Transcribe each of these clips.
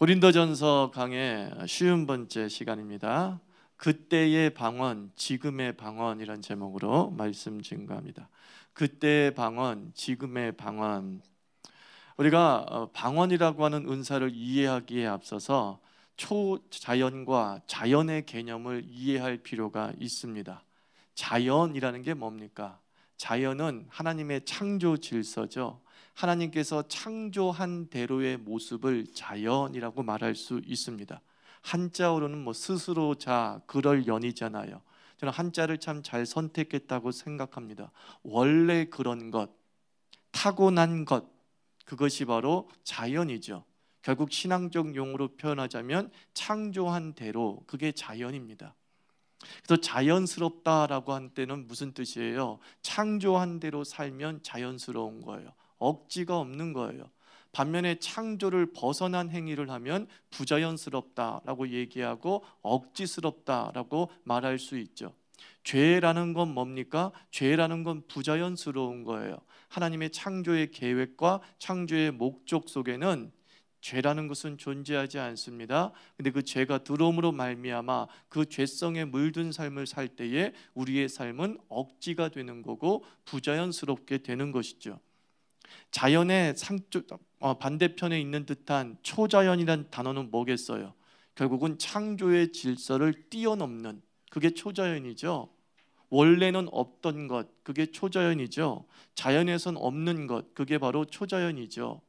고린도전서 강의 50번째 시간입니다. 그때의 방언, 지금의 방언이란 제목으로 말씀 증거합니다. 그때의 방언, 지금의 방언. 우리가 방언이라고 하는 은사를 이해하기에 앞서서 초자연과 자연의 개념을 이해할 필요가 있습니다. 자연이라는 게 뭡니까? 자연은 하나님의 창조 질서죠. 하나님께서 창조한 대로의 모습을 자연이라고 말할 수 있습니다. 한자어로는 스스로 자, 그럴 연이잖아요. 저는 한자를 참 잘 선택했다고 생각합니다. 원래 그런 것, 타고난 것, 그것이 바로 자연이죠. 결국 신앙적 용어로 표현하자면 창조한 대로, 그게 자연입니다. 그래서 자연스럽다라고 한 때는 무슨 뜻이에요? 창조한 대로 살면 자연스러운 거예요. 억지가 없는 거예요. 반면에 창조를 벗어난 행위를 하면 부자연스럽다라고 얘기하고 억지스럽다라고 말할 수 있죠. 죄라는 건 뭡니까? 죄라는 건 부자연스러운 거예요. 하나님의 창조의 계획과 창조의 목적 속에는 죄라는 것은 존재하지 않습니다. 근데 그 죄가 들어옴으로 말미암아 그 죄성에 물든 삶을 살 때에 우리의 삶은 억지가 되는 거고 부자연스럽게 되는 것이죠. 자연의 반대편에 있는 듯한 초자연이란 단어는 뭐겠어요? 결국은 창조의 질서를 뛰어넘는, 그게 초자연이죠. 원래는 없던 것, 그게 초자연이죠. 자연에선 없는 것, 그게 바로 초자연이죠.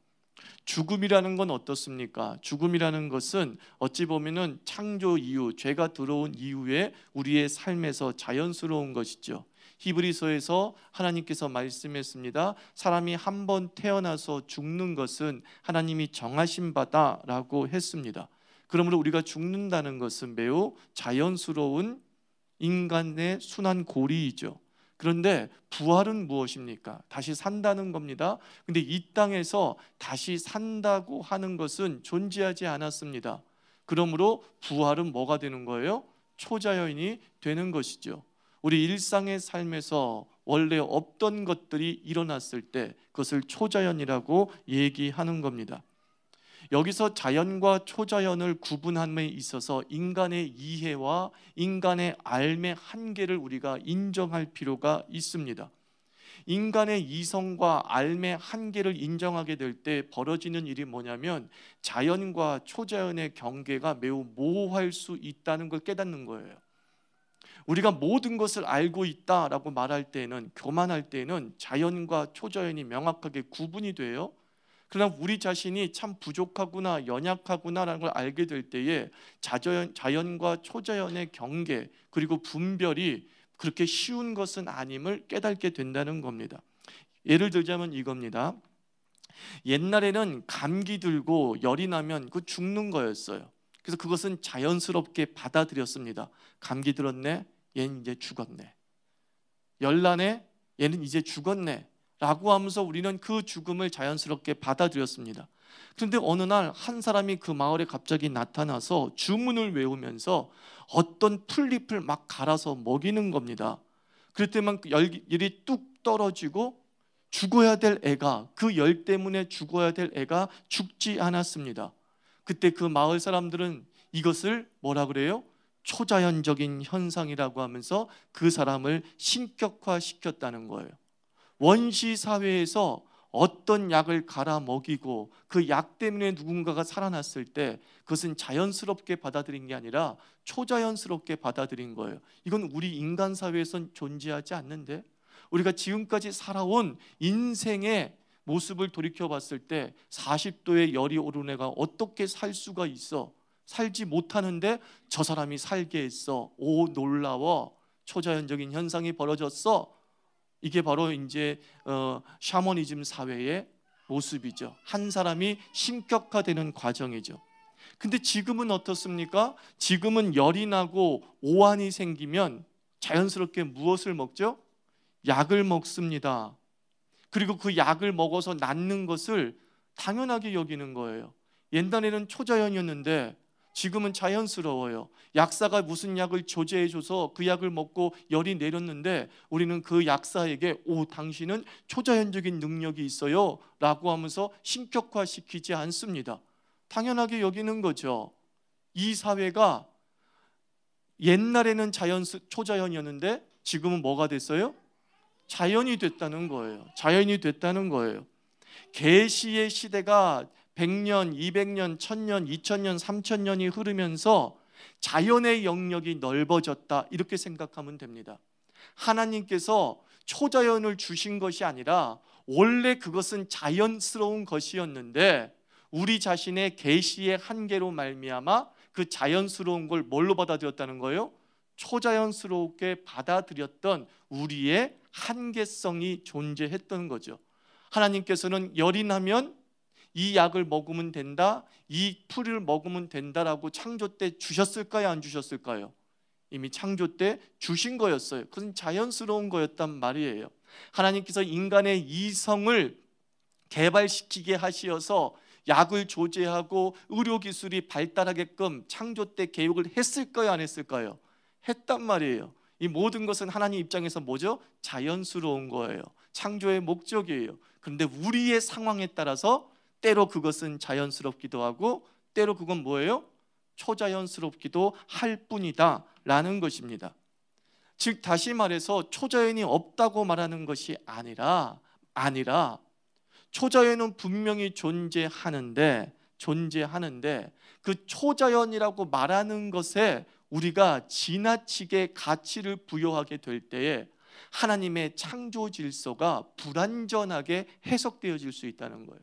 죽음이라는 건 어떻습니까? 죽음이라는 것은 어찌 보면은 창조 이후, 죄가 들어온 이후에 우리의 삶에서 자연스러운 것이죠. 히브리서에서 하나님께서 말씀했습니다. 사람이 한 번 태어나서 죽는 것은 하나님이 정하신 바다라고 했습니다. 그러므로 우리가 죽는다는 것은 매우 자연스러운 인간의 순환 고리이죠. 그런데 부활은 무엇입니까? 다시 산다는 겁니다. 근데 이 땅에서 다시 산다고 하는 것은 존재하지 않았습니다. 그러므로 부활은 뭐가 되는 거예요? 초자연이 되는 것이죠. 우리 일상의 삶에서 원래 없던 것들이 일어났을 때 그것을 초자연이라고 얘기하는 겁니다. 여기서 자연과 초자연을 구분함에 있어서 인간의 이해와 인간의 삶의 한계를 우리가 인정할 필요가 있습니다. 인간의 이성과 삶의 한계를 인정하게 될 때 벌어지는 일이 뭐냐면 자연과 초자연의 경계가 매우 모호할 수 있다는 걸 깨닫는 거예요. 우리가 모든 것을 알고 있다라고 말할 때는, 교만할 때는 자연과 초자연이 명확하게 구분이 돼요. 그러나 우리 자신이 참 부족하구나, 연약하구나라는 걸 알게 될 때에 자연과 초자연의 경계 그리고 분별이 그렇게 쉬운 것은 아님을 깨닫게 된다는 겁니다. 예를 들자면 이겁니다. 옛날에는 감기 들고 열이 나면 그 죽는 거였어요. 그래서 그것은 자연스럽게 받아들였습니다. 감기 들었네, 얘는 이제 죽었네. 열나네, 얘는 이제 죽었네 라고 하면서 우리는 그 죽음을 자연스럽게 받아들였습니다. 그런데 어느 날 한 사람이 그 마을에 갑자기 나타나서 주문을 외우면서 어떤 풀잎을 막 갈아서 먹이는 겁니다. 그럴 때만 열이 뚝 떨어지고 죽어야 될 애가, 그 열 때문에 죽어야 될 애가 죽지 않았습니다. 그때 그 마을 사람들은 이것을 뭐라 그래요? 초자연적인 현상이라고 하면서 그 사람을 신격화시켰다는 거예요. 원시 사회에서 어떤 약을 갈아 먹이고 그 약 때문에 누군가가 살아났을 때 그것은 자연스럽게 받아들인 게 아니라 초자연스럽게 받아들인 거예요. 이건 우리 인간 사회에선 존재하지 않는데, 우리가 지금까지 살아온 인생의 모습을 돌이켜 봤을 때 40도의 열이 오른 애가 어떻게 살 수가 있어? 살지 못하는데 저 사람이 살게 했어. 오, 놀라워. 초자연적인 현상이 벌어졌어. 이게 바로 이제 샤머니즘 사회의 모습이죠. 한 사람이 신격화되는 과정이죠. 근데 지금은 어떻습니까? 지금은 열이 나고 오한이 생기면 자연스럽게 무엇을 먹죠? 약을 먹습니다. 그리고 그 약을 먹어서 낫는 것을 당연하게 여기는 거예요. 옛날에는 초자연이었는데 지금은 자연스러워요. 약사가 무슨 약을 조제해줘서 그 약을 먹고 열이 내렸는데 우리는 그 약사에게 오, 당신은 초자연적인 능력이 있어요 라고 하면서 신격화시키지 않습니다. 당연하게 여기는 거죠. 이 사회가 옛날에는 초자연이었는데 지금은 뭐가 됐어요? 자연이 됐다는 거예요. 자연이 됐다는 거예요. 계시의 시대가 100년, 200년, 1000년, 2000년, 3000년이 흐르면서 자연의 영역이 넓어졌다, 이렇게 생각하면 됩니다. 하나님께서 초자연을 주신 것이 아니라 원래 그것은 자연스러운 것이었는데 우리 자신의 계시의 한계로 말미암아 그 자연스러운 걸 뭘로 받아들였다는 거예요? 초자연스럽게 받아들였던 우리의 한계성이 존재했던 거죠. 하나님께서는 열이 나면 이 약을 먹으면 된다, 이 풀을 먹으면 된다라고 창조 때 주셨을까요? 안 주셨을까요? 이미 창조 때 주신 거였어요. 그것은 자연스러운 거였단 말이에요. 하나님께서 인간의 이성을 개발시키게 하시어서 약을 조제하고 의료기술이 발달하게끔 창조 때 계획을 했을까요? 안 했을까요? 했단 말이에요. 이 모든 것은 하나님 입장에서 뭐죠? 자연스러운 거예요. 창조의 목적이에요. 그런데 우리의 상황에 따라서 때로 그것은 자연스럽기도 하고 때로 그건 뭐예요? 초자연스럽기도 할 뿐이다 라는 것입니다. 즉 다시 말해서 초자연이 없다고 말하는 것이 아니라 초자연은 분명히 존재하는데 그 초자연이라고 말하는 것에 우리가 지나치게 가치를 부여하게 될 때에 하나님의 창조 질서가 불완전하게 해석되어질 수 있다는 거예요.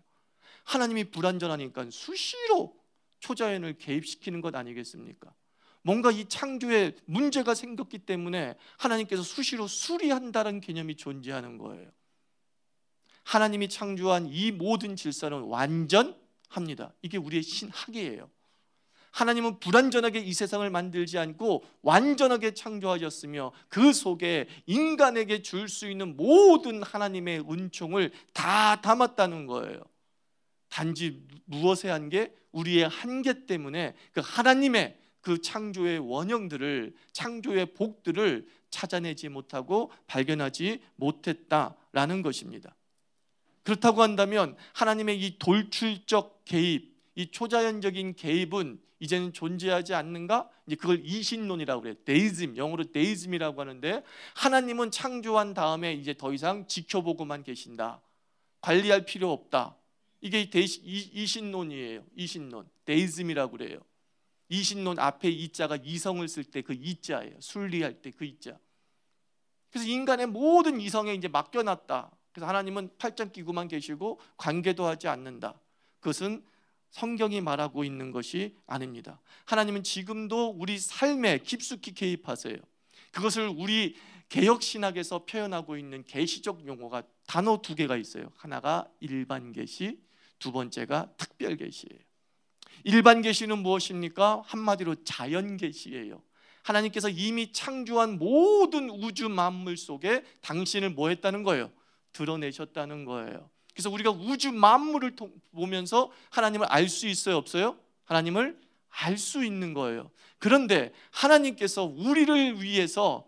하나님이 불완전하니까 수시로 초자연을 개입시키는 것 아니겠습니까? 뭔가 이 창조에 문제가 생겼기 때문에 하나님께서 수시로 수리한다는 개념이 존재하는 거예요. 하나님이 창조한 이 모든 질서는 완전합니다. 이게 우리의 신학이에요. 하나님은 불완전하게 이 세상을 만들지 않고 완전하게 창조하셨으며 그 속에 인간에게 줄 수 있는 모든 하나님의 은총을 다 담았다는 거예요. 단지 무엇에 한계? 우리의 한계 때문에 그 하나님의 그 창조의 원형들을, 창조의 복들을 찾아내지 못하고 발견하지 못했다라는 것입니다. 그렇다고 한다면 하나님의 이 돌출적 개입, 이 초자연적인 개입은 이제는 존재하지 않는가? 이제 그걸 이신론이라고 그래요. 데이즘, 영어로 데이즘이라고 하는데 하나님은 창조한 다음에 이제 더 이상 지켜보고만 계신다. 관리할 필요 없다. 이게 이신론이에요. 이신론, 데이즘이라고 그래요. 이신론 앞에 이자가 이성을 쓸 때 그 이자예요. 순리할 때 그 이자. 그래서 인간의 모든 이성에 이제 맡겨놨다. 그래서 하나님은 팔짱 끼고만 계시고 관계도 하지 않는다. 그것은 성경이 말하고 있는 것이 아닙니다. 하나님은 지금도 우리 삶에 깊숙이 개입하세요. 그것을 우리 개혁신학에서 표현하고 있는 계시적 용어가 단어 두 개가 있어요. 하나가 일반 계시, 두 번째가 특별 계시예요. 일반 계시는 무엇입니까? 한마디로 자연 계시예요. 하나님께서 이미 창조한 모든 우주 만물 속에 당신을 뭐 했다는 거예요? 드러내셨다는 거예요. 그래서 우리가 우주 만물을 보면서 하나님을 알 수 있어요? 없어요? 하나님을 알 수 있는 거예요. 그런데 하나님께서 우리를 위해서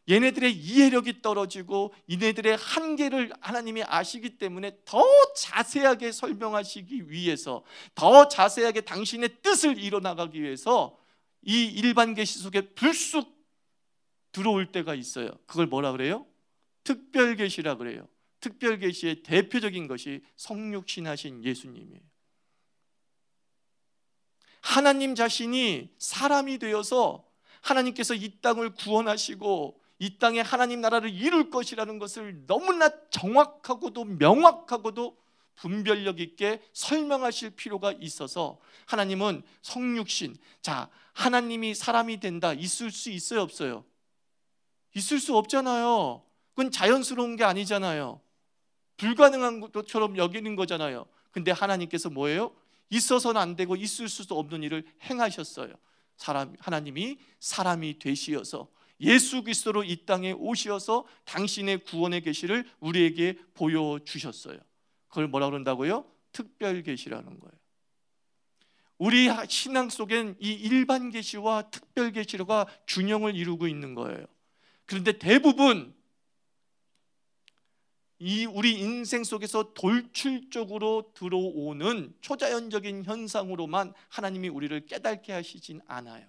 얘네들의 이해력이 떨어지고 얘네들의 한계를 하나님이 아시기 때문에 더 자세하게 설명하시기 위해서, 더 자세하게 당신의 뜻을 이뤄나가기 위해서 이 일반 계시 속에 불쑥 들어올 때가 있어요. 그걸 뭐라 그래요? 특별 계시라 그래요. 특별 계시의 대표적인 것이 성육신하신 예수님이에요. 하나님 자신이 사람이 되어서 하나님께서 이 땅을 구원하시고 이 땅에 하나님 나라를 이룰 것이라는 것을 너무나 정확하고도 명확하고도 분별력 있게 설명하실 필요가 있어서 하나님은 성육신, 자, 하나님이 사람이 된다, 있을 수 있어요? 없어요? 있을 수 없잖아요. 그건 자연스러운 게 아니잖아요. 불가능한 것처럼 여기는 거잖아요. 근데 하나님께서 뭐예요? 있어서는 안 되고 있을 수도 없는 일을 행하셨어요. 하나님이 사람이 되시어서 예수 그리스도로 이 땅에 오시어서 당신의 구원의 계시를 우리에게 보여주셨어요. 그걸 뭐라 그런다고요? 특별 계시라는 거예요. 우리 신앙 속엔 이 일반 계시와 특별 계시가 균형을 이루고 있는 거예요. 그런데 대부분 이 우리 인생 속에서 돌출적으로 들어오는 초자연적인 현상으로만 하나님이 우리를 깨닫게 하시진 않아요.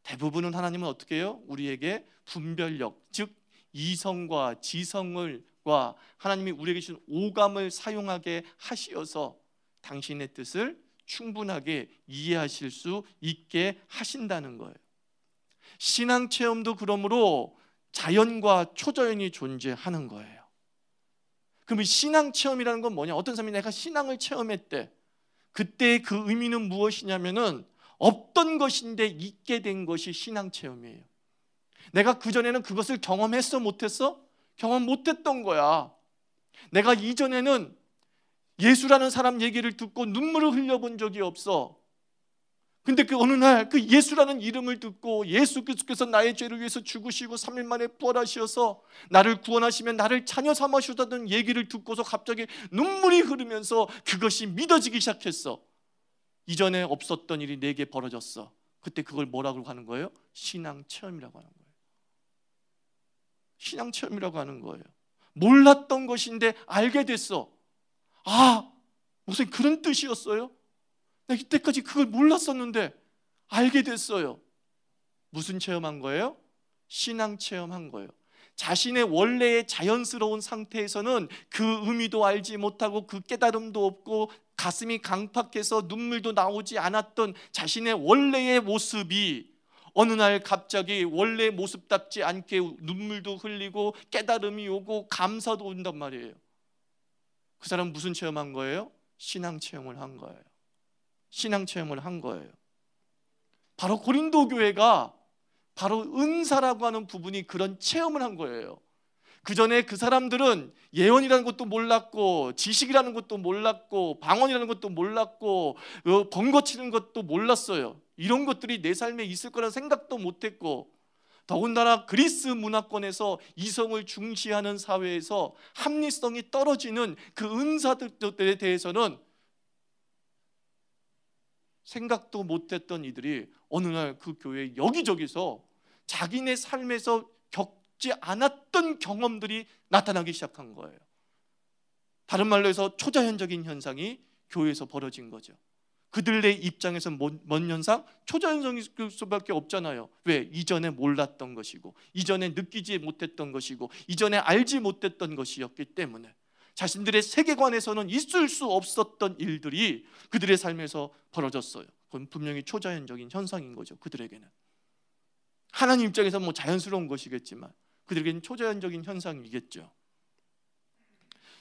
대부분은 하나님은 어떻게 해요? 우리에게 분별력, 즉 이성과 지성과 하나님이 우리에게 주신 오감을 사용하게 하시어서 당신의 뜻을 충분하게 이해하실 수 있게 하신다는 거예요. 신앙 체험도 그러므로 자연과 초자연이 존재하는 거예요. 그럼 신앙 체험이라는 건 뭐냐? 어떤 사람이 내가 신앙을 체험했대. 그때 그 의미는 무엇이냐면은 없던 것인데 있게 된 것이 신앙 체험이에요. 내가 그전에는 그것을 경험했어 못했어? 경험 못했던 거야. 내가 이전에는 예수라는 사람 얘기를 듣고 눈물을 흘려본 적이 없어. 근데 그 어느 날 그 예수라는 이름을 듣고 예수께서 나의 죄를 위해서 죽으시고 3일 만에 부활하셔서 나를 구원하시면 나를 자녀 삼으시다는 얘기를 듣고서 갑자기 눈물이 흐르면서 그것이 믿어지기 시작했어. 이전에 없었던 일이 내게 벌어졌어. 그때 그걸 뭐라고 하는 거예요? 신앙 체험이라고 하는 거예요. 신앙 체험이라고 하는 거예요. 몰랐던 것인데 알게 됐어. 아, 목사님 그런 뜻이었어요? 내가 이때까지 그걸 몰랐었는데 알게 됐어요. 무슨 체험한 거예요? 신앙 체험한 거예요. 자신의 원래의 자연스러운 상태에서는 그 의미도 알지 못하고 그 깨달음도 없고 가슴이 강팍해서 눈물도 나오지 않았던 자신의 원래의 모습이 어느 날 갑자기 원래 모습답지 않게 눈물도 흘리고 깨달음이 오고 감사도 온단 말이에요. 그 사람은 무슨 체험한 거예요? 신앙 체험을 한 거예요. 신앙 체험을 한 거예요. 바로 고린도 교회가 바로 은사라고 하는 부분이 그런 체험을 한 거예요. 그 전에 그 사람들은 예언이라는 것도 몰랐고 지식이라는 것도 몰랐고 방언이라는 것도 몰랐고 번거 치는 것도 몰랐어요. 이런 것들이 내 삶에 있을 거라는 생각도 못했고, 더군다나 그리스 문화권에서 이성을 중시하는 사회에서 합리성이 떨어지는 그 은사들에 대해서는 생각도 못했던 이들이 어느 날 그 교회 여기저기서 자기네 삶에서 겪지 않았던 경험들이 나타나기 시작한 거예요. 다른 말로 해서 초자연적인 현상이 교회에서 벌어진 거죠. 그들의 입장에서 뭔 현상? 초자연적일 수밖에 없잖아요. 왜? 이전에 몰랐던 것이고 이전에 느끼지 못했던 것이고 이전에 알지 못했던 것이었기 때문에 자신들의 세계관에서는 있을 수 없었던 일들이 그들의 삶에서 벌어졌어요. 그건 분명히 초자연적인 현상인 거죠. 그들에게는 하나님 입장에서 뭐 자연스러운 것이겠지만 그들에게는 초자연적인 현상이겠죠.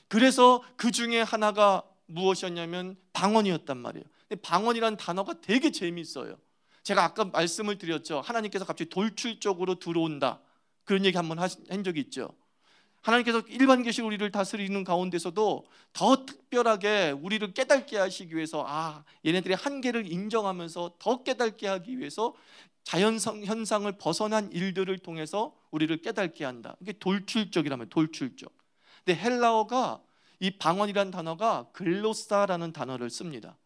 그래서 그 중에 하나가 무엇이었냐면 방언이었단 말이에요. 근데 방언이라는 단어가 되게 재미있어요. 제가 아까 말씀을 드렸죠. 하나님께서 갑자기 돌출적으로 들어온다, 그런 얘기 한번 한 적이 있죠. 하나님께서 일반 계시로 우리를 다스리는 가운데서도 더 특별하게 우리를 깨닫게 하시기 위해서 얘네들의 한계를 인정하면서 더 깨닫게 하기 위해서 자연성 현상을 벗어난 일들을 통해서 우리를 깨닫게 한다. 이게 돌출적이라면 돌출적. 근데 헬라어가 이 방언이라는 단어가 글로사라는 단어를 씁니다.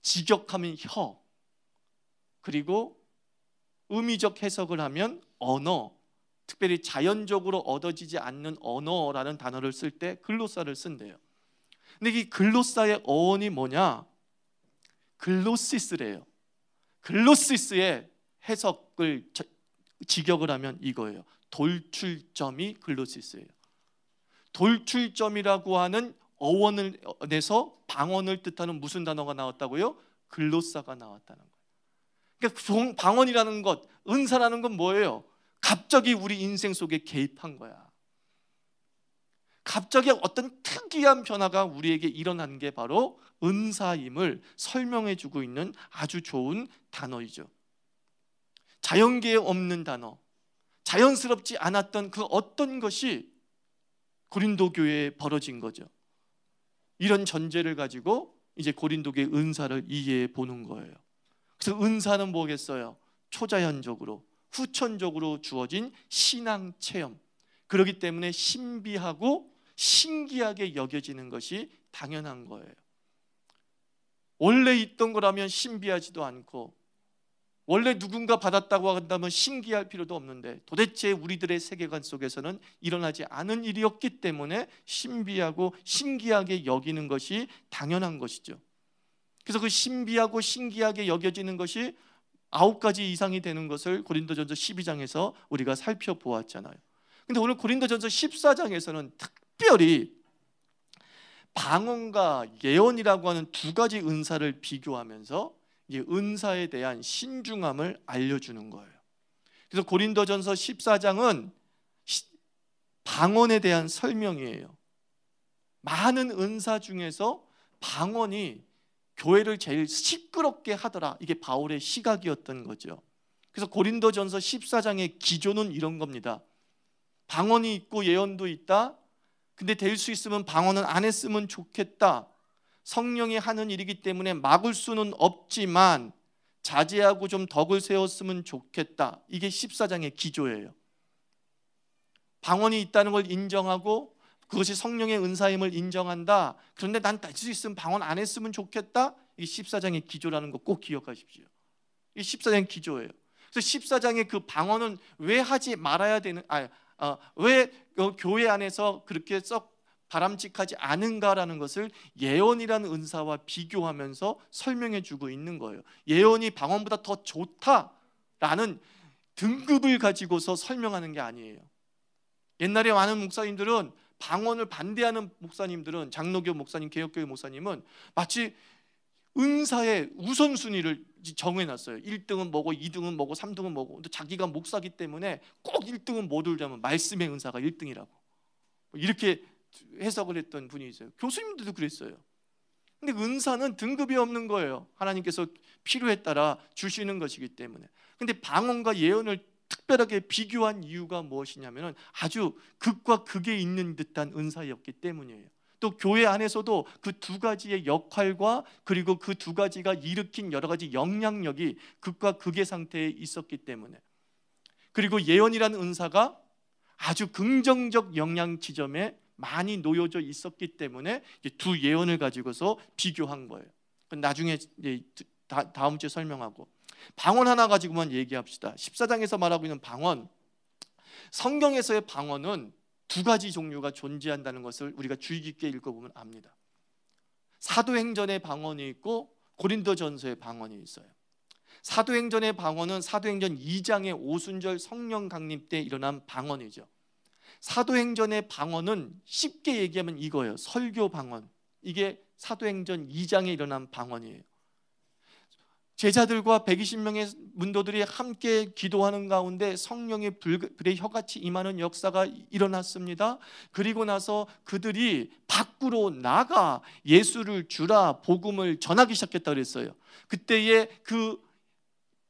직역하면 혀, 그리고 의미적 해석을 하면 언어, 특별히 자연적으로 얻어지지 않는 언어라는 단어를 쓸 때 글로사를 쓴대요. 근데 이 글로사의 어원이 뭐냐? 글로시스래요. 글로시스의 해석을 직역을 하면 이거예요. 돌출점이 글로시스예요. 돌출점이라고 하는 어원을 내서 방언을 뜻하는 무슨 단어가 나왔다고요? 글로사가 나왔다는 거예요. 그러니까 방언이라는 것, 은사라는 건 뭐예요? 갑자기 우리 인생 속에 개입한 거야. 갑자기 어떤 특이한 변화가 우리에게 일어난 게 바로 은사임을 설명해 주고 있는 아주 좋은 단어이죠. 자연계에 없는 단어, 자연스럽지 않았던 그 어떤 것이 고린도 교회에 벌어진 거죠. 이런 전제를 가지고 이제 고린도 교회의 은사를 이해해 보는 거예요. 그래서 은사는 뭐겠어요? 초자연적으로, 후천적으로 주어진 신앙 체험. 그렇기 때문에 신비하고 신기하게 여겨지는 것이 당연한 거예요. 원래 있던 거라면 신비하지도 않고 원래 누군가 받았다고 한다면 신기할 필요도 없는데 도대체 우리들의 세계관 속에서는 일어나지 않은 일이었기 때문에 신비하고 신기하게 여기는 것이 당연한 것이죠. 그래서 그 신비하고 신기하게 여겨지는 것이 9가지 이상이 되는 것을 고린도전서 12장에서 우리가 살펴보았잖아요. 근데 오늘 고린도전서 14장에서는 특별히 방언과 예언이라고 하는 2가지 은사를 비교하면서 이 은사에 대한 신중함을 알려주는 거예요. 그래서 고린도전서 14장은 방언에 대한 설명이에요. 많은 은사 중에서 방언이 교회를 제일 시끄럽게 하더라. 이게 바울의 시각이었던 거죠. 그래서 고린도전서 14장의 기조는 이런 겁니다. 방언이 있고 예언도 있다. 근데 될 수 있으면 방언은 안 했으면 좋겠다. 성령이 하는 일이기 때문에 막을 수는 없지만 자제하고 좀 덕을 세웠으면 좋겠다. 이게 14장의 기조예요. 방언이 있다는 걸 인정하고 그것이 성령의 은사임을 인정한다. 그런데 난 될 수 있으면 방언 안 했으면 좋겠다. 이게 14장의 기조라는 거 꼭 기억하십시오. 이게 14장의 기조예요. 그래서 14장의 그 방언은 왜 하지 말아야 되는 왜 교회 안에서 그렇게 썩 바람직하지 않은가라는 것을 예언이라는 은사와 비교하면서 설명해 주고 있는 거예요. 예언이 방언보다 더 좋다라는 등급을 가지고서 설명하는 게 아니에요. 옛날에 많은 목사님들은 방언을 반대하는 목사님들은 장로교 목사님, 개혁교회 목사님은 마치 은사의 우선순위를 정해놨어요. 1등은 뭐고 2등은 뭐고 3등은 뭐고. 근데 자기가 목사기 때문에 꼭 1등은 뭐 들자면 말씀의 은사가 1등이라고 이렇게 해석을 했던 분이 있어요. 교수님들도 그랬어요. 근데 은사는 등급이 없는 거예요. 하나님께서 필요에 따라 주시는 것이기 때문에. 근데 방언과 예언을 특별하게 비교한 이유가 무엇이냐면 아주 극과 극에 있는 듯한 은사였기 때문이에요. 또 교회 안에서도 그 2가지의 역할과 그리고 그 2가지가 일으킨 여러 가지 영향력이 극과 극의 상태에 있었기 때문에, 그리고 예언이라는 은사가 아주 긍정적 영향 지점에 많이 놓여져 있었기 때문에 두 예언을 가지고서 비교한 거예요. 나중에 다음 주에 설명하고, 방언 하나 가지고만 얘기합시다. 14장에서 말하고 있는 방언, 성경에서의 방언은 2가지 종류가 존재한다는 것을 우리가 주의 깊게 읽어보면 압니다. 사도행전의 방언이 있고 고린도전서의 방언이 있어요. 사도행전의 방언은 사도행전 2장의 오순절 성령 강림 때 일어난 방언이죠. 사도행전의 방언은 쉽게 얘기하면 이거예요. 설교 방언. 이게 사도행전 2장에 일어난 방언이에요. 제자들과 120명의 문도들이 함께 기도하는 가운데 성령의 불의 혀같이 임하는 역사가 일어났습니다. 그리고 나서 그들이 밖으로 나가 예수를 주라 복음을 전하기 시작했다 그랬어요. 그때에 그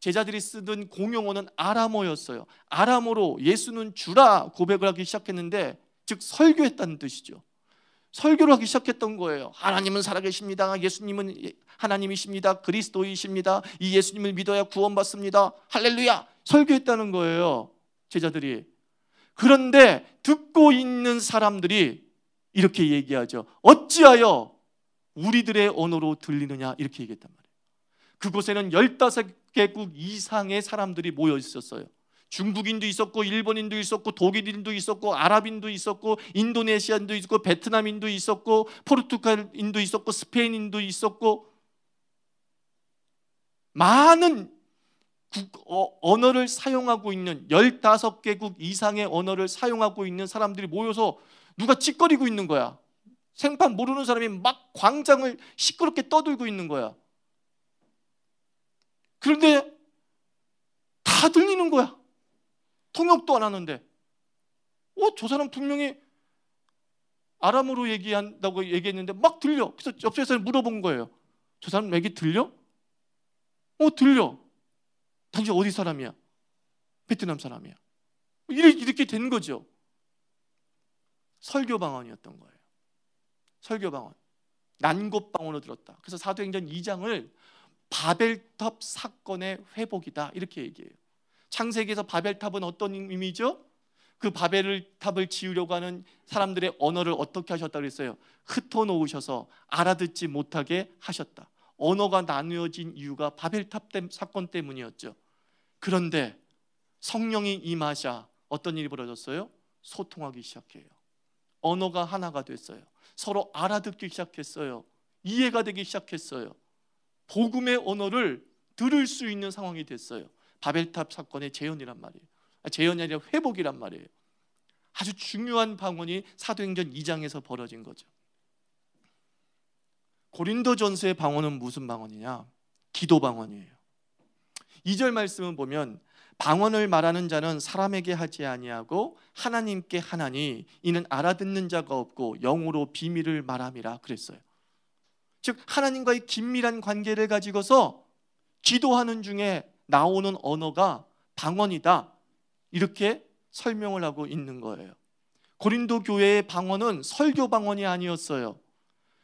제자들이 쓰던 공용어는 아람어였어요. 아람어로 예수는 주라 고백을 하기 시작했는데, 즉 설교했다는 뜻이죠. 설교를 하기 시작했던 거예요. 하나님은 살아계십니다. 예수님은 하나님이십니다. 그리스도이십니다. 이 예수님을 믿어야 구원받습니다. 할렐루야! 설교했다는 거예요, 제자들이. 그런데 듣고 있는 사람들이 이렇게 얘기하죠. 어찌하여 우리들의 언어로 들리느냐, 이렇게 얘기했단 말이에요. 그곳에는 15개국 이상의 사람들이 모여 있었어요. 중국인도 있었고 일본인도 있었고 독일인도 있었고 아랍인도 있었고 인도네시아인도 있었고 베트남인도 있었고 포르투갈인도 있었고 스페인인도 있었고 많은 언어를 사용하고 있는 15개국 이상의 언어를 사용하고 있는 사람들이 모여서 누가 찌꺼리고 있는 거야. 생판 모르는 사람이 막 광장을 시끄럽게 떠들고 있는 거야. 그런데 다 들리는 거야. 통역도 안 하는데. 저 사람 분명히 아람어로 얘기한다고 얘기했는데 막 들려. 그래서 옆에서 물어본 거예요. 저 사람 얘기 들려? 들려. 당신 어디 사람이야? 베트남 사람이야. 이렇게 된 거죠. 설교 방언이었던 거예요. 설교 방언. 난곳 방언으로 들었다. 그래서 사도행전 2장을 바벨탑 사건의 회복이다, 이렇게 얘기해요. 창세기에서 바벨탑은 어떤 의미죠? 그 바벨탑을 지으려고 하는 사람들의 언어를 어떻게 하셨다 그랬어요? 흩어놓으셔서 알아듣지 못하게 하셨다. 언어가 나누어진 이유가 바벨탑 사건 때문이었죠. 그런데 성령이 임하자 어떤 일이 벌어졌어요? 소통하기 시작해요. 언어가 하나가 됐어요. 서로 알아듣기 시작했어요. 이해가 되기 시작했어요. 복음의 언어를 들을 수 있는 상황이 됐어요. 바벨탑 사건의 재현이란 말이에요. 재현이 아니라 회복이란 말이에요. 아주 중요한 방언이 사도행전 2장에서 벌어진 거죠. 고린도전서의 방언은 무슨 방언이냐? 기도 방언이에요. 2절 말씀을 보면 방언을 말하는 자는 사람에게 하지 아니하고 하나님께 하나니 이는 알아듣는 자가 없고 영으로 비밀을 말함이라 그랬어요. 즉 하나님과의 긴밀한 관계를 가지고서 기도하는 중에 나오는 언어가 방언이다, 이렇게 설명을 하고 있는 거예요. 고린도 교회의 방언은 설교 방언이 아니었어요.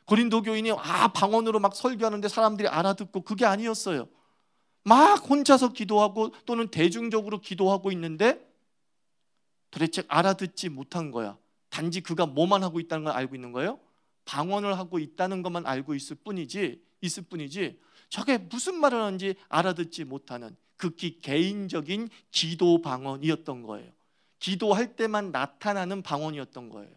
고린도 교인이 방언으로 막 설교하는데 사람들이 알아듣고, 그게 아니었어요. 막 혼자서 기도하고 또는 대중적으로 기도하고 있는데 도대체 알아듣지 못한 거야. 단지 그가 뭐만 하고 있다는 걸 알고 있는 거예요? 방언을 하고 있다는 것만 알고 있을 뿐이지 저게 무슨 말을 하는지 알아듣지 못하는 극히 개인적인 기도 방언이었던 거예요. 기도할 때만 나타나는 방언이었던 거예요.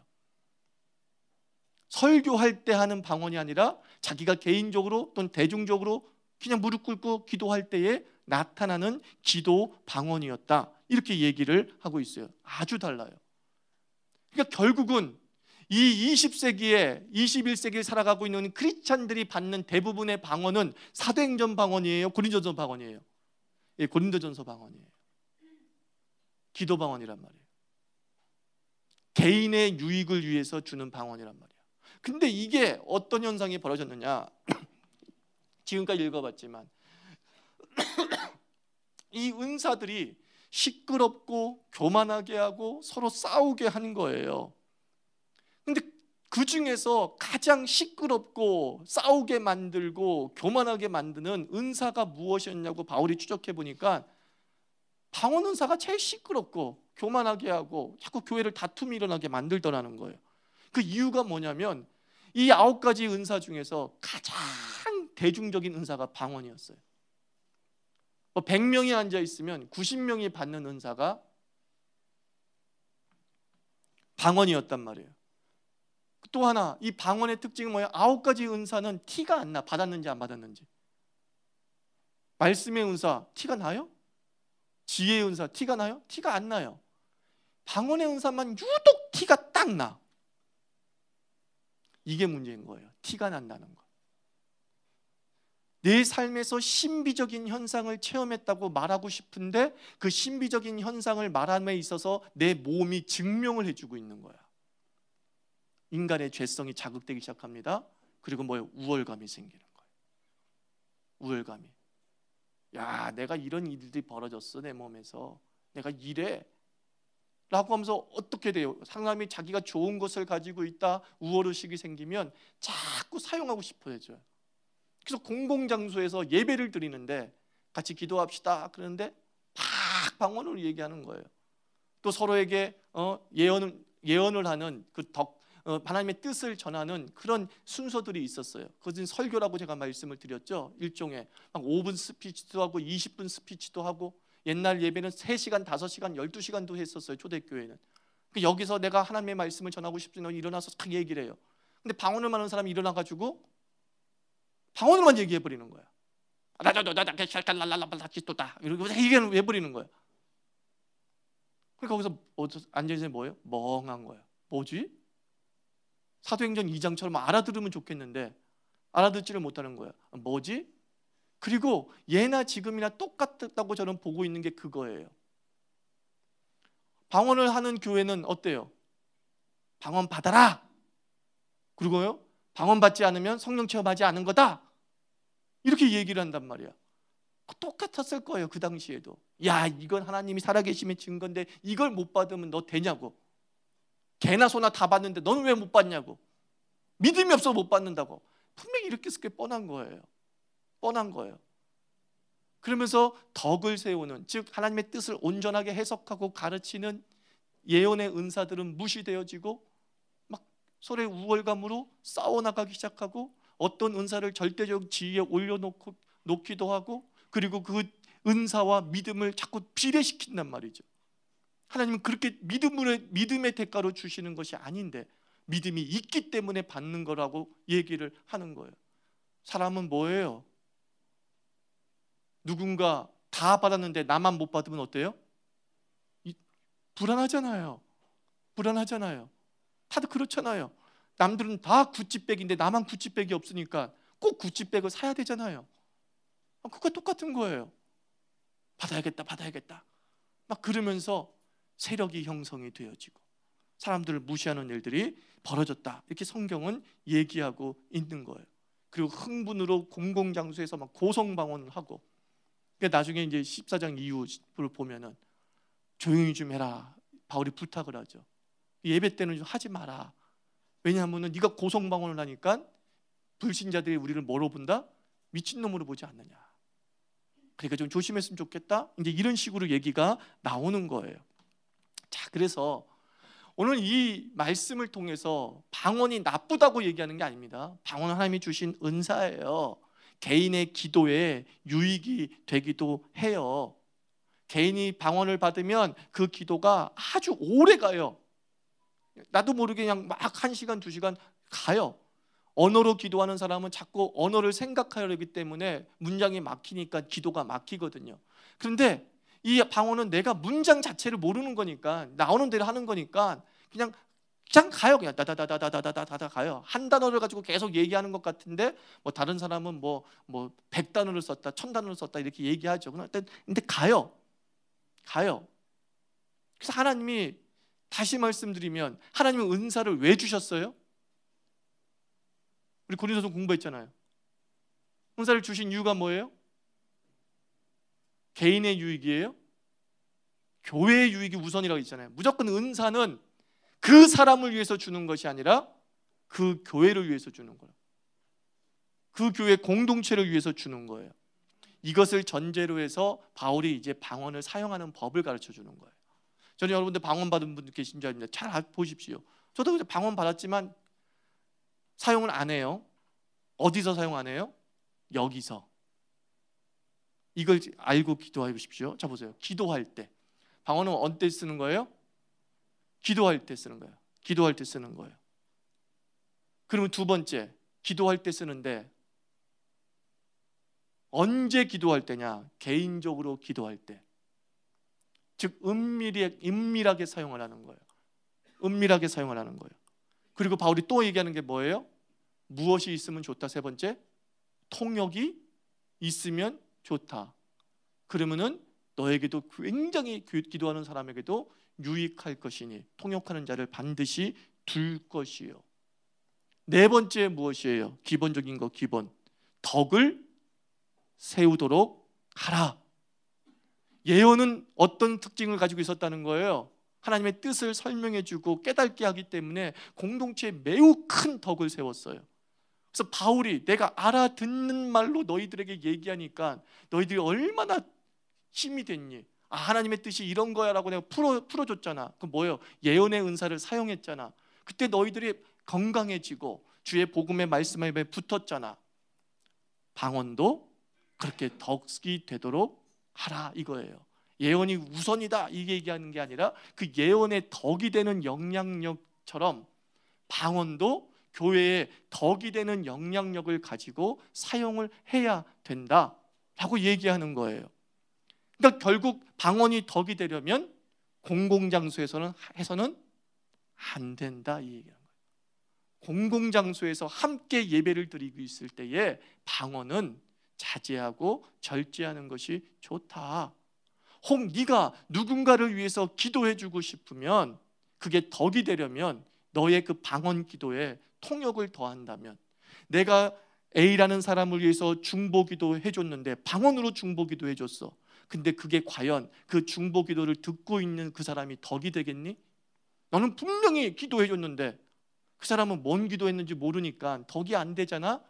설교할 때 하는 방언이 아니라 자기가 개인적으로 또는 대중적으로 그냥 무릎 꿇고 기도할 때에 나타나는 기도 방언이었다, 이렇게 얘기를 하고 있어요. 아주 달라요. 그러니까 결국은 이 20세기에 21세기를 살아가고 있는 크리스찬들이 받는 대부분의 방언은 사도행전 방언이에요, 고린도전서 방언이에요? 예, 고린도전서 방언이에요. 기도 방언이란 말이에요. 개인의 유익을 위해서 주는 방언이란 말이에요. 근데 이게 어떤 현상이 벌어졌느냐? 지금까지 읽어봤지만 이 은사들이 시끄럽고 교만하게 하고 서로 싸우게 하는 거예요. 근데 그 중에서 가장 시끄럽고 싸우게 만들고 교만하게 만드는 은사가 무엇이었냐고 바울이 추적해 보니까 방언 은사가 제일 시끄럽고 교만하게 하고 자꾸 교회를 다툼이 일어나게 만들더라는 거예요. 그 이유가 뭐냐면 이 9가지 은사 중에서 가장 대중적인 은사가 방언이었어요. 100명이 앉아 있으면 90명이 받는 은사가 방언이었단 말이에요. 또 하나, 이 방언의 특징은 뭐예요? 9가지 은사는 티가 안 나, 받았는지 안 받았는지. 말씀의 은사 티가 나요? 지혜의 은사 티가 나요? 티가 안 나요. 방언의 은사만 유독 티가 딱 나. 이게 문제인 거예요. 티가 난다는 거. 내 삶에서 신비적인 현상을 체험했다고 말하고 싶은데 그 신비적인 현상을 말함에 있어서 내 몸이 증명을 해주고 있는 거야. 인간의 죄성이 자극되기 시작합니다. 그리고 뭐예요? 우월감이 생기는 거예요. 우월감이. 야, 내가 이런 일들이 벌어졌어, 내 몸에서. 내가 이래 라고 하면서 어떻게 돼요? 사람이 자기가 좋은 것을 가지고 있다, 우월의식이 생기면 자꾸 사용하고 싶어 해줘요. 그래서 공공장소에서 예배를 드리는데 같이 기도합시다 그러는데 막 방언으로 얘기하는 거예요. 또 서로에게 예언을 하는 하나님의 뜻을 전하는 그런 순서들이 있었어요. 그것은 설교라고 제가 말씀을 드렸죠. 일종의 막 5분 스피치도 하고 20분 스피치도 하고, 옛날 예배는 3시간, 5시간, 12시간도 했었어요, 초대교회는. 여기서 내가 하나님의 말씀을 전하고 싶으면 일어나서 딱 얘기를 해요. 근데 방언을 많은 사람이 일어나가지고 방언으로만 얘기해버리는 거야. 이러고 얘기를 해버리는 거야. 그러니까 거기서 앉아있으면 뭐예요? 멍한 거야. 뭐지? 사도행전 2장처럼 알아들으면 좋겠는데 알아듣지를 못하는 거야. 뭐지? 그리고 예나 지금이나 똑같다고 저는 보고 있는 게 그거예요. 방언을 하는 교회는 어때요? 방언 받아라. 그리고요, 방언 받지 않으면 성령 체험하지 않은 거다, 이렇게 얘기를 한단 말이야. 똑같았을 거예요, 그 당시에도. 야, 이건 하나님이 살아계심의 증거인데 이걸 못 받으면 너 되냐고. 개나 소나 다 받는데 너는 왜 못 받냐고. 믿음이 없어 못 받는다고. 분명히 이렇게 했을 게 뻔한 거예요. 뻔한 거예요. 그러면서 덕을 세우는, 즉 하나님의 뜻을 온전하게 해석하고 가르치는 예언의 은사들은 무시되어지고 막 서로의 우월감으로 싸워나가기 시작하고, 어떤 은사를 절대적 지위에 올려놓기도 하고, 그리고 그 은사와 믿음을 자꾸 비례시킨단 말이죠. 하나님은 그렇게 믿음의 대가로 주시는 것이 아닌데 믿음이 있기 때문에 받는 거라고 얘기를 하는 거예요. 사람은 뭐예요? 누군가 다 받았는데 나만 못 받으면 어때요? 불안하잖아요. 불안하잖아요. 다들 그렇잖아요. 남들은 다 구찌백인데 나만 구찌백이 없으니까 꼭 구찌백을 사야 되잖아요. 그거 똑같은 거예요. 받아야겠다, 받아야겠다. 막 그러면서 세력이 형성이 되어지고 사람들을 무시하는 일들이 벌어졌다. 이렇게 성경은 얘기하고 있는 거예요. 그리고 흥분으로 공공장소에서 막 고성방언을 하고, 나중에 이제 14장 이후를 보면은 조용히 좀 해라. 바울이 부탁을 하죠. 예배 때는 좀 하지 마라. 왜냐하면은 네가 고성방언을 하니까 불신자들이 우리를 뭐로 본다? 미친놈으로 보지 않느냐. 그러니까 좀 조심했으면 좋겠다. 이제 이런 식으로 얘기가 나오는 거예요. 자, 그래서 오늘 이 말씀을 통해서 방언이 나쁘다고 얘기하는 게 아닙니다. 방언은 하나님이 주신 은사예요. 개인의 기도에 유익이 되기도 해요. 개인이 방언을 받으면 그 기도가 아주 오래 가요. 나도 모르게 그냥 막 1시간, 2시간 가요. 언어로 기도하는 사람은 자꾸 언어를 생각하려기 때문에 문장이 막히니까 기도가 막히거든요. 그런데 이 방언은 내가 문장 자체를 모르는 거니까, 나오는 대로 하는 거니까 그냥 가요. 그냥 다다다다다다다다 가요. 한 단어를 가지고 계속 얘기하는 것 같은데 뭐 다른 사람은 뭐 100단어를 썼다, 1000단어를 썼다 이렇게 얘기하죠. 근데 가요. 그래서 하나님이, 다시 말씀드리면, 하나님은 은사를 왜 주셨어요? 우리 고린도서 공부했잖아요. 은사를 주신 이유가 뭐예요? 개인의 유익이에요? 교회의 유익이 우선이라고 있잖아요. 무조건 은사는 그 사람을 위해서 주는 것이 아니라 그 교회를 위해서 주는 거예요. 그 교회 공동체를 위해서 주는 거예요. 이것을 전제로 해서 바울이 이제 방언을 사용하는 법을 가르쳐 주는 거예요. 저는 여러분들 방언 받은 분들 계신 줄 압니다. 잘 보십시오. 저도 방언 받았지만 사용을 안 해요. 어디서 사용 안 해요? 여기서. 이걸 알고 기도해 보십시오. 자, 보세요. 기도할 때. 방언은 언제 쓰는 거예요? 기도할 때 쓰는 거예요. 기도할 때 쓰는 거예요. 그러면 두 번째, 기도할 때 쓰는데 언제 기도할 때냐? 개인적으로 기도할 때. 즉 은밀하게 사용을 하는 거예요. 은밀하게 사용을 하는 거예요. 그리고 바울이 또 얘기하는 게 뭐예요? 무엇이 있으면 좋다? 세 번째, 통역이 있으면 좋다. 그러면은 너에게도 굉장히 기도하는 사람에게도 유익할 것이니 통역하는 자를 반드시 둘 것이요. 네 번째 무엇이에요? 기본적인 거, 기본. 덕을 세우도록 하라. 예언은 어떤 특징을 가지고 있었다는 거예요? 하나님의 뜻을 설명해주고 깨닫게 하기 때문에 공동체에 매우 큰 덕을 세웠어요. 그래서 바울이 내가 알아듣는 말로 너희들에게 얘기하니까 너희들이 얼마나 힘이 됐니? 하나님의 뜻이 이런 거야 라고 내가 풀어줬잖아. 그 뭐예요? 예언의 은사를 사용했잖아. 그때 너희들이 건강해지고 주의 복음의 말씀에 붙었잖아. 방언도 그렇게 덕이 되도록 하라 이거예요. 예언이 우선이다 이 얘기하는 게 아니라 그 예언의 덕이 되는 영향력처럼 방언도 교회에 덕이 되는 영향력을 가지고 사용을 해야 된다라고 얘기하는 거예요. 그러니까 결국 방언이 덕이 되려면 공공장소에서는 해서는 안 된다 이 얘기하는 거예요. 공공장소에서 함께 예배를 드리고 있을 때에 방언은 자제하고 절제하는 것이 좋다. 혹 네가 누군가를 위해서 기도해주고 싶으면, 그게 덕이 되려면 너의 그 방언 기도에 통역을 더한다면, 내가 A라는 사람을 위해서 중보기도 해줬는데 방언으로 중보기도 해줬어. 근데 그게 과연 그 중보기도를 듣고 있는 그 사람이 덕이 되겠니? 너는 분명히 기도해줬는데 그 사람은 뭔 기도했는지 모르니까 덕이 안 되잖아.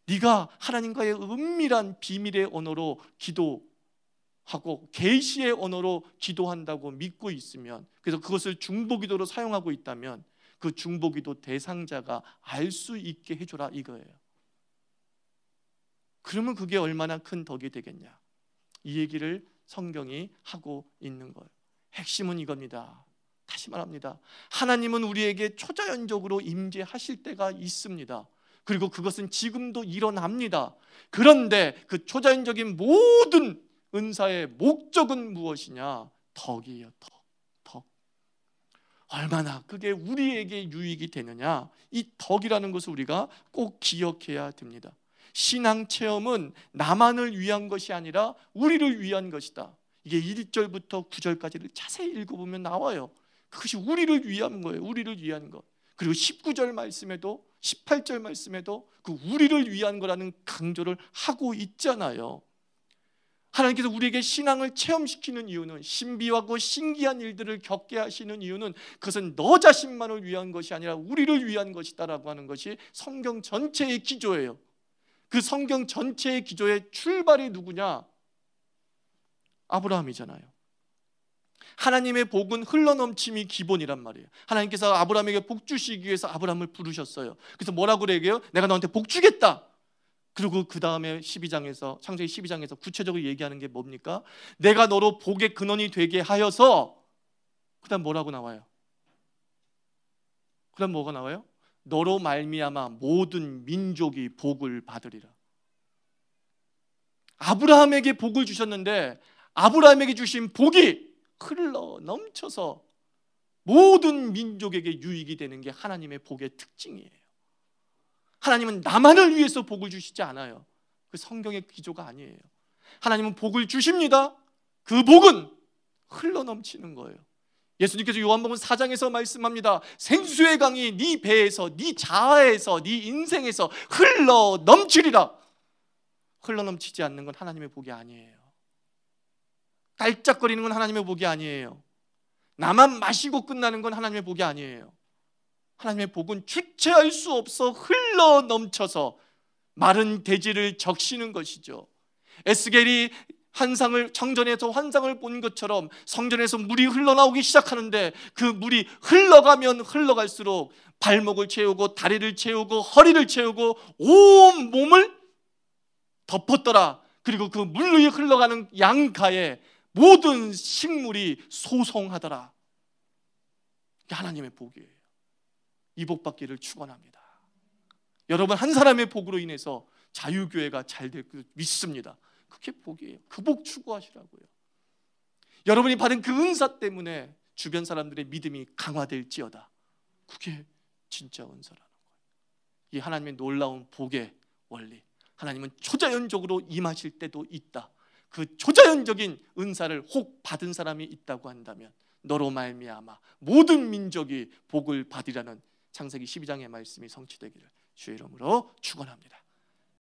네가 하나님과의 은밀한 비밀의 언어로 기도하고 계시의 언어로 기도한다고 믿고 있으면, 그래서 그것을 중보기도로 사용하고 있다면 그 중보기도 대상자가 알 수 있게 해줘라 이거예요. 그러면 그게 얼마나 큰 덕이 되겠냐. 이 얘기를 성경이 하고 있는 거예요. 핵심은 이겁니다. 다시 말합니다. 하나님은 우리에게 초자연적으로 임재하실 때가 있습니다. 그리고 그것은 지금도 일어납니다. 그런데 그 초자연적인 모든 은사의 목적은 무엇이냐? 덕이에요. 덕. 얼마나 그게 우리에게 유익이 되느냐? 이 덕이라는 것을 우리가 꼭 기억해야 됩니다. 신앙 체험은 나만을 위한 것이 아니라 우리를 위한 것이다. 이게 1절부터 9절까지를 자세히 읽어보면 나와요. 그것이 우리를 위한 거예요. 우리를 위한 것. 그리고 19절 말씀에도 18절 말씀에도 그 우리를 위한 거라는 강조를 하고 있잖아요. 하나님께서 우리에게 신앙을 체험시키는 이유는, 신비하고 신기한 일들을 겪게 하시는 이유는 그것은 너 자신만을 위한 것이 아니라 우리를 위한 것이다라고 하는 것이 성경 전체의 기조예요. 그 성경 전체의 기조의 출발이 누구냐? 아브라함이잖아요. 하나님의 복은 흘러넘침이 기본이란 말이에요. 하나님께서 아브라함에게 복 주시기 위해서 아브라함을 부르셨어요. 그래서 뭐라고 그래요? 내가 너한테 복 주겠다. 그리고 그 다음에 12장에서, 창세기 12장에서 구체적으로 얘기하는 게 뭡니까? 내가 너로 복의 근원이 되게 하여서, 그 다음 뭐라고 나와요? 그 다음 뭐가 나와요? 너로 말미암아 모든 민족이 복을 받으리라. 아브라함에게 복을 주셨는데 아브라함에게 주신 복이 흘러 넘쳐서 모든 민족에게 유익이 되는 게 하나님의 복의 특징이에요. 하나님은 나만을 위해서 복을 주시지 않아요. 그 성경의 기조가 아니에요. 하나님은 복을 주십니다. 그 복은 흘러 넘치는 거예요. 예수님께서 요한복음 4장에서 말씀합니다. 생수의 강이 네 배에서, 네 자아에서, 네 인생에서 흘러 넘치리라. 흘러 넘치지 않는 건 하나님의 복이 아니에요. 깔짝거리는 건 하나님의 복이 아니에요. 나만 마시고 끝나는 건 하나님의 복이 아니에요. 하나님의 복은 주체할 수 없어 흘러 넘쳐서 마른 대지를 적시는 것이죠. 에스겔이 성전에서 환상을 본 것처럼 성전에서 물이 흘러나오기 시작하는데 그 물이 흘러가면 흘러갈수록 발목을 채우고 다리를 채우고 허리를 채우고 온 몸을 덮었더라. 그리고 그 물 위에 흘러가는 양가에 모든 식물이 소송하더라. 이게 하나님의 복이에요. 이 복 받기를 축원합니다. 여러분, 한 사람의 복으로 인해서 자유교회가 잘 될 줄 믿습니다. 그게 복이에요. 그 복 추구하시라고요. 여러분이 받은 그 은사 때문에 주변 사람들의 믿음이 강화될지어다. 그게 진짜 은사라는 거예요. 이 하나님의 놀라운 복의 원리. 하나님은 초자연적으로 임하실 때도 있다. 그 초자연적인 은사를 혹 받은 사람이 있다고 한다면 너로 말미암아 모든 민족이 복을 받으라는 창세기 12장의 말씀이 성취되기를 주의 이름으로 축원합니다.